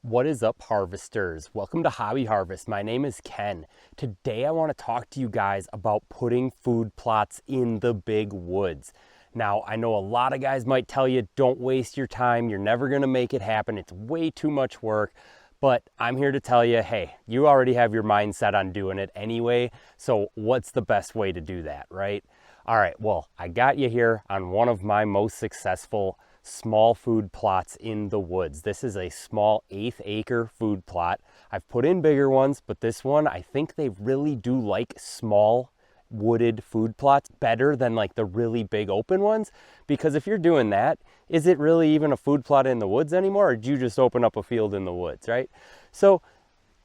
What is up, harvesters? Welcome to Hobby Harvest. My name is Ken. Today I want to talk to you guys about putting food plots in the big woods. Now, I know a lot of guys might tell you, don't waste your time. You're never going to make it happen. It's way too much work. But I'm here to tell you, hey, you already have your mindset on doing it anyway. So what's the best way to do that, right? All right, well, I got you here on one of my most successful small food plots in the woods. This is a small 1/8 acre food plot. I've put in bigger ones, but this one, I think they really do like small wooded food plots better than like the really big open ones. Because if you're doing that, is it really even a food plot in the woods anymore? Or did you just open up a field in the woods, right? So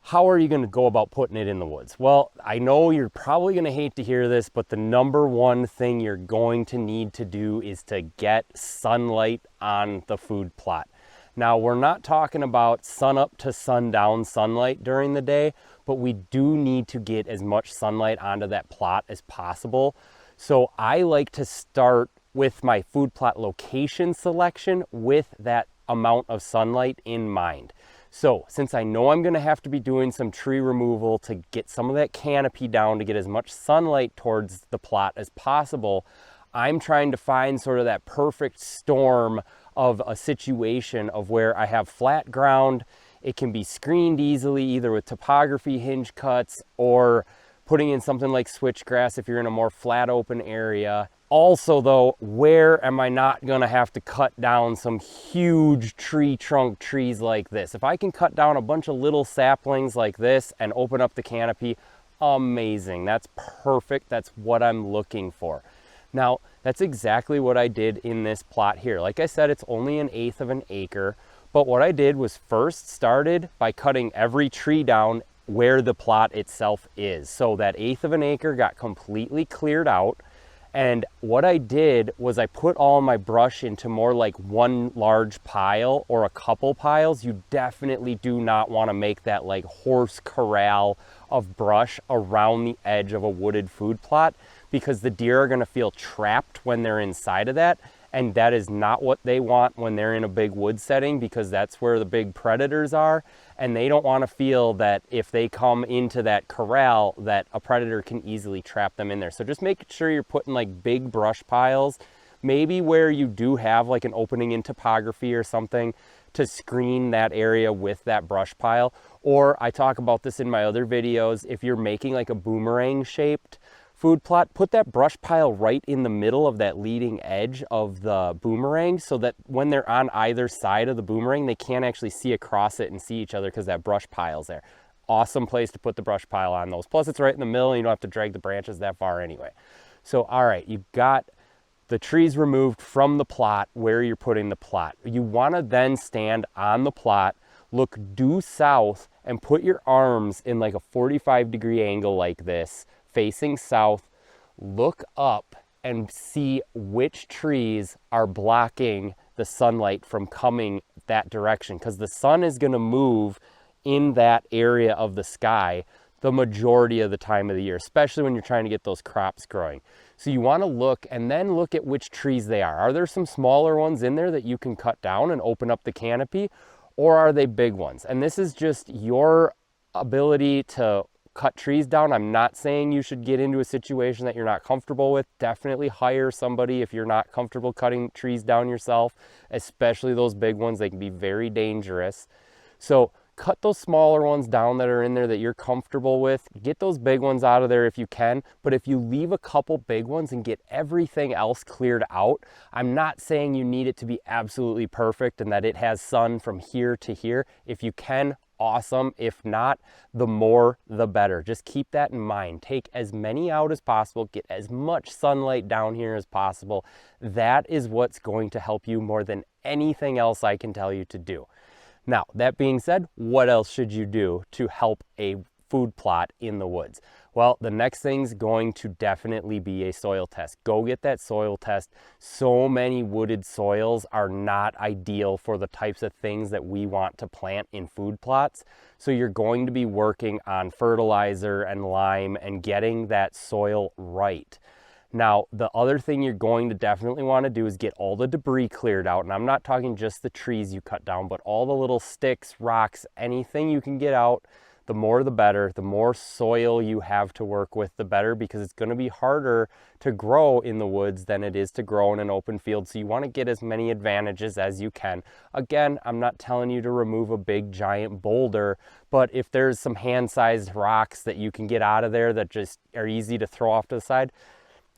how are you going to go about putting it in the woods? Well, I know you're probably going to hate to hear this, but the number one thing you're going to need to do is to get sunlight on the food plot. Now, we're not talking about sun up to sundown sunlight during the day, but we do need to get as much sunlight onto that plot as possible. So I like to start with my food plot location selection with that amount of sunlight in mind. So since I know I'm going to have to be doing some tree removal to get some of that canopy down to get as much sunlight towards the plot as possible, I'm trying to find sort of that perfect storm of a situation of where I have flat ground. It can be screened easily either with topography hinge cuts or putting in something like switchgrass if you're in a more flat open area. Also though, where am I not gonna have to cut down some huge tree trunk trees like this? If I can cut down a bunch of little saplings like this and open up the canopy, amazing. That's perfect. That's what I'm looking for. Now, that's exactly what I did in this plot here. Like I said, it's only 1/8 of an acre, but what I did was first started by cutting every tree down where the plot itself is. So that 1/8 of an acre got completely cleared out. And what I did was I put all my brush into more like one large pile or a couple piles. You definitely do not want to make that like horse corral of brush around the edge of a wooded food plot, because the deer are going to feel trapped when they're inside of that. And that is not what they want when they're in a big wood setting, because that's where the big predators are. And they don't want to feel that if they come into that corral that a predator can easily trap them in there. So just make sure you're putting like big brush piles, maybe where you do have like an opening in topography or something to screen that area with that brush pile. Or I talk about this in my other videos, if you're making like a boomerang shaped food plot, put that brush pile right in the middle of that leading edge of the boomerang so that when they're on either side of the boomerang, they can't actually see across it and see each other because that brush pile's there. Awesome place to put the brush pile on those. Plus it's right in the middle and you don't have to drag the branches that far anyway. So, all right, you've got the trees removed from the plot where you're putting the plot. You want to then stand on the plot, look due south, and put your arms in like a 45-degree angle like this, facing south. Look up and see which trees are blocking the sunlight from coming that direction, because the sun is going to move in that area of the sky the majority of the time of the year, especially when you're trying to get those crops growing. So you want to look and then look at which trees they are. Are there some smaller ones in there that you can cut down and open up the canopy, or are they big ones? And this is just your ability to cut trees down. I'm not saying you should get into a situation that you're not comfortable with. Definitely hire somebody if you're not comfortable cutting trees down yourself, especially those big ones. They can be very dangerous. So cut those smaller ones down that are in there that you're comfortable with. Get those big ones out of there if you can. But if you leave a couple big ones and get everything else cleared out, I'm not saying you need it to be absolutely perfect and that it has sun from here to here. If you can, awesome. If not, the more the better. Just keep that in mind. Take as many out as possible. Get as much sunlight down here as possible. That is what's going to help you more than anything else I can tell you to do. Now, that being said, what else should you do to help a food plot in the woods? Well, the next thing's going to definitely be a soil test. Go get that soil test. So many wooded soils are not ideal for the types of things that we want to plant in food plots. So you're going to be working on fertilizer and lime and getting that soil right. Now, the other thing you're going to definitely want to do is get all the debris cleared out. And I'm not talking just the trees you cut down, but all the little sticks, rocks, anything you can get out. The more the better. The more soil you have to work with, the better, because it's going to be harder to grow in the woods than it is to grow in an open field. So you want to get as many advantages as you can. Again, I'm not telling you to remove a big giant boulder, but if there's some hand-sized rocks that you can get out of there that just are easy to throw off to the side,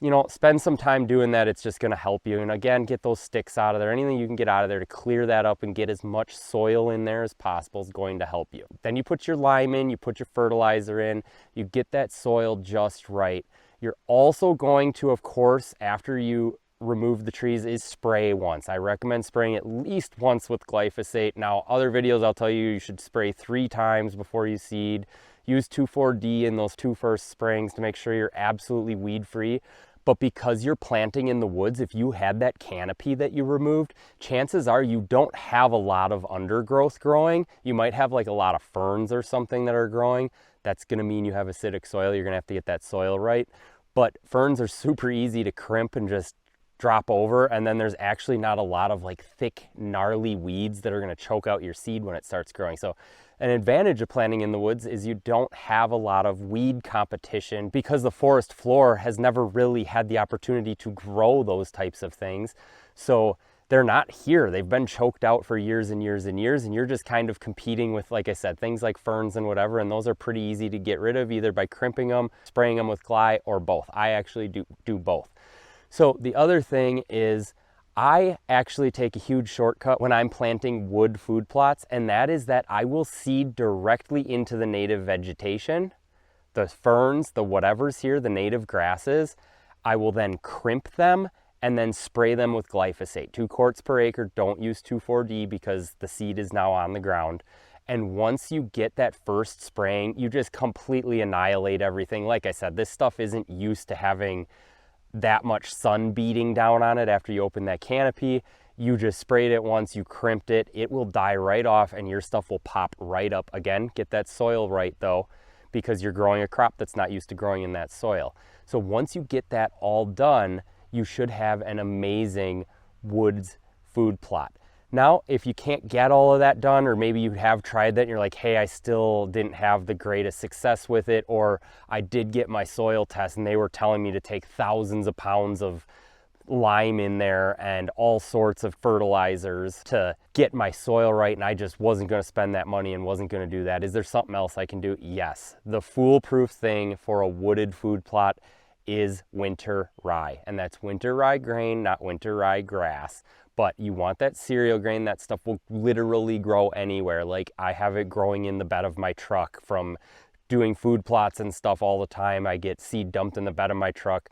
you know, spend some time doing that. It's just going to help you. And again, get those sticks out of there. Anything you can get out of there to clear that up and get as much soil in there as possible is going to help you. Then you put your lime in, you put your fertilizer in, you get that soil just right. You're also going to, of course, after you remove the trees, is spray once. I recommend spraying at least once with glyphosate. Now, other videos I'll tell you should spray 3 times before you seed. Use 2,4-D in those 2 first sprayings to make sure you're absolutely weed free. But because you're planting in the woods, if you had that canopy that you removed, chances are you don't have a lot of undergrowth growing. You might have like a lot of ferns or something that are growing. That's going to mean you have acidic soil. You're going to have to get that soil right. But ferns are super easy to crimp and just drop over, and then there's actually not a lot of like thick, gnarly weeds that are going to choke out your seed when it starts growing. So an advantage of planting in the woods is you don't have a lot of weed competition, because the forest floor has never really had the opportunity to grow those types of things. So they're not here. They've been choked out for years and years and years, and you're just kind of competing with, like I said, things like ferns and whatever, and those are pretty easy to get rid of, either by crimping them, spraying them with Gly, or both. I actually do both. So the other thing is, I actually take a huge shortcut when I'm planting wood food plots, and that is that I will seed directly into the native vegetation, the ferns, the whatever's here, the native grasses. I will then crimp them and then spray them with glyphosate. 2 quarts per acre. Don't use 2,4-D because the seed is now on the ground. And once you get that first spraying, you just completely annihilate everything. Like I said, this stuff isn't used to having that much sun beating down on it after you open that canopy. You just sprayed it once, you crimped it, it will die right off and your stuff will pop right up. Again, get that soil right though, because you're growing a crop that's not used to growing in that soil. So once you get that all done, you should have an amazing woods food plot. Now, if you can't get all of that done, or maybe you have tried that and you're like, hey, I still didn't have the greatest success with it, or I did get my soil test and they were telling me to take thousands of pounds of lime in there and all sorts of fertilizers to get my soil right, and I just wasn't going to spend that money and wasn't going to do that. Is there something else I can do? Yes. The foolproof thing for a wooded food plot is winter rye, and that's winter rye grain, not winter rye grass. But you want that cereal grain. That stuff will literally grow anywhere. Like, I have it growing in the bed of my truck from doing food plots and stuff all the time. I get seed dumped in the bed of my truck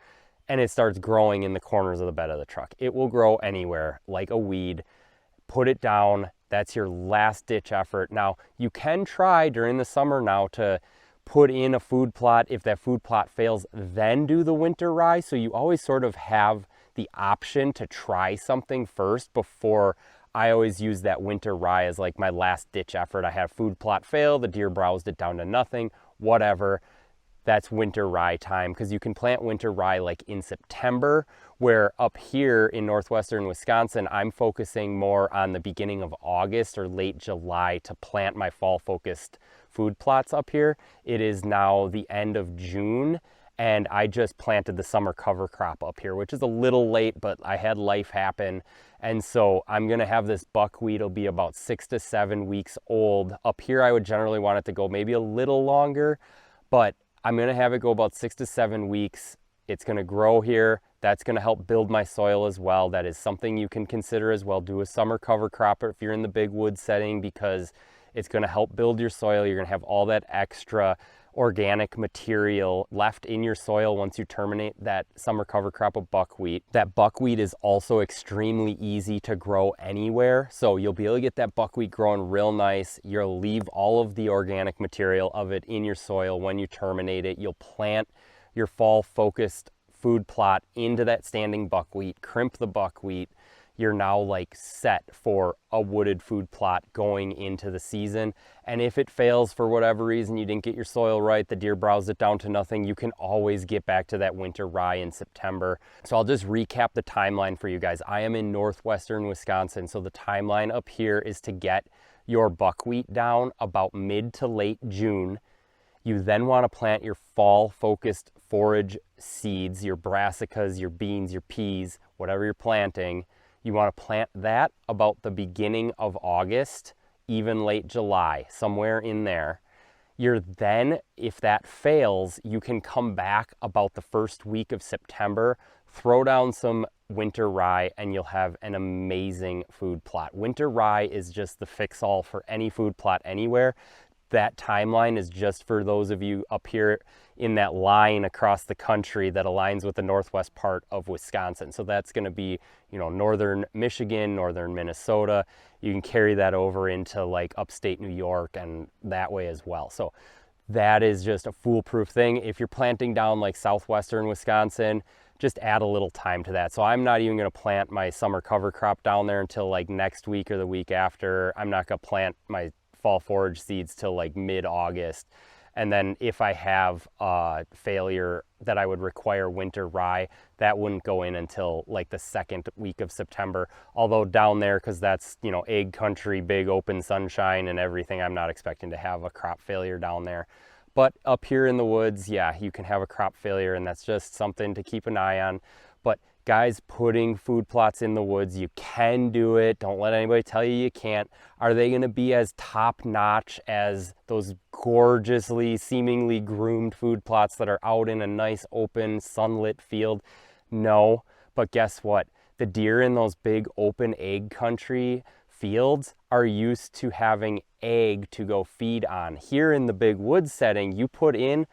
and it starts growing in the corners of the bed of the truck. It will grow anywhere like a weed. Put it down. That's your last ditch effort. Now, you can try during the summer now to put in a food plot. If that food plot fails, then do the winter rye. So you always sort of have the option to try something first before. I always use that winter rye as like my last ditch effort. I had food plot fail, the deer browsed it down to nothing, whatever. That's winter rye time, because you can plant winter rye like in September, where up here in northwestern Wisconsin, I'm focusing more on the beginning of August or late July to plant my fall focused food plots up here. It is now the end of June, and I just planted the summer cover crop up here, which is a little late, but I had life happen. And so I'm gonna have this buckwheat. It'll be about 6 to 7 weeks old. Up here, I would generally want it to go maybe a little longer, but I'm gonna have it go about 6 to 7 weeks. It's gonna grow here. That's gonna help build my soil as well. That is something you can consider as well. Do a summer cover crop if you're in the big wood setting, because it's gonna help build your soil. You're gonna have all that extra organic material left in your soil once you terminate that summer cover crop of buckwheat. That buckwheat is also extremely easy to grow anywhere. So you'll be able to get that buckwheat growing real nice. You'll leave all of the organic material of it in your soil when you terminate it. You'll plant your fall focused food plot into that standing buckwheat, crimp the buckwheat. you're now like set for a wooded food plot going into the season. And if it fails for whatever reason, you didn't get your soil right, the deer browsed it down to nothing, you can always get back to that winter rye in September. So I'll just recap the timeline for you guys. I am in northwestern Wisconsin, so the timeline up here is to get your buckwheat down about mid to late June. You then want to plant your fall focused forage seeds, your brassicas, your beans, your peas, whatever you're planting. You want to plant that about the beginning of August, even late July, somewhere in there. You're then, if that fails, you can come back about the first week of September, throw down some winter rye, and you'll have an amazing food plot. Winter rye is just the fix-all for any food plot anywhere. That timeline is just for those of you up here in that line across the country that aligns with the northwest part of Wisconsin. So that's going to be, you know, northern Michigan, northern Minnesota. You can carry that over into like upstate New York and that way as well. So that is just a foolproof thing. If you're planting down like southwestern Wisconsin, just add a little time to that. So I'm not even going to plant my summer cover crop down there until like next week or the week after. I'm not going to plant my fall forage seeds till like mid-August. And then if I have a failure that I would require winter rye, that wouldn't go in until like the second week of September. Although down there, because that's, you know, egg country, big open sunshine and everything, I'm not expecting to have a crop failure down there. But up here in the woods, yeah, you can have a crop failure, and that's just something to keep an eye on. But guys, putting food plots in the woods, you can do it. Don't let anybody tell you you can't. Are they going to be as top-notch as those gorgeously, seemingly groomed food plots that are out in a nice, open, sunlit field? No, but guess what? The deer in those big, open egg country fields are used to having egg to go feed on. Here in the big woods setting, you put in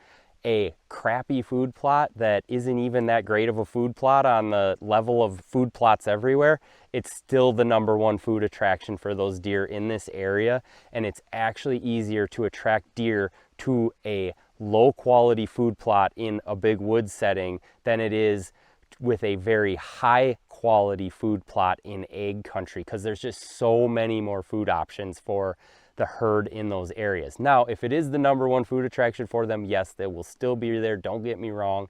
a crappy food plot that isn't even that great of a food plot on the level of food plots everywhere, it's still the #1 food attraction for those deer in this area. And it's actually easier to attract deer to a low quality food plot in a big woods setting than it is with a very high quality food plot in egg country, because there's just so many more food options for the herd in those areas. Now, if it is the #1 food attraction for them, yes, they will still be there, don't get me wrong,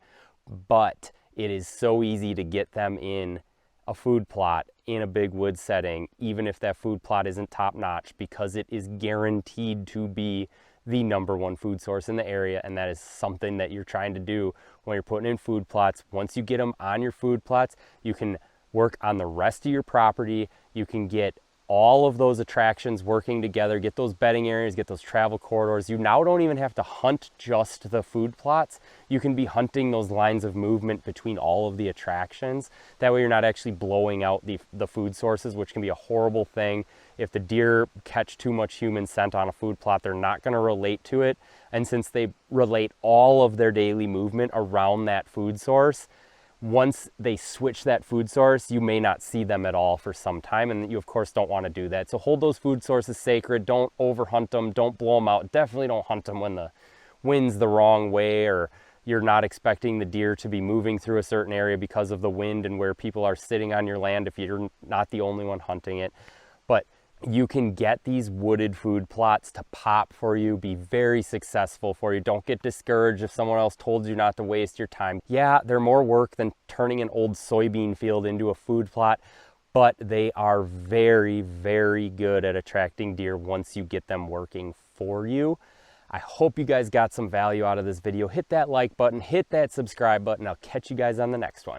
but it is so easy to get them in a food plot in a big wood setting, even if that food plot isn't top notch, because it is guaranteed to be the #1 food source in the area. And that is something that you're trying to do when you're putting in food plots. Once you get them on your food plots, you can work on the rest of your property. You can get all of those attractions working together, get those bedding areas, get those travel corridors. You now don't even have to hunt just the food plots. You can be hunting those lines of movement between all of the attractions. That way you're not actually blowing out the food sources, which can be a horrible thing. If the deer catch too much human scent on a food plot, they're not going to relate to it. And since they relate all of their daily movement around that food source, once they switch that food source, you may not see them at all for some time, and you of course don't want to do that. So hold those food sources sacred. Don't overhunt them. Don't blow them out. Definitely don't hunt them when the wind's the wrong way, or you're not expecting the deer to be moving through a certain area because of the wind and where people are sitting on your land if you're not the only one hunting it. But you can get these wooded food plots to pop for you, be very successful for you. Don't get discouraged if someone else told you not to waste your time. Yeah, they're more work than turning an old soybean field into a food plot, but they are very, very good at attracting deer once you get them working for you. I hope you guys got some value out of this video. Hit that like button, hit that subscribe button. I'll catch you guys on the next one.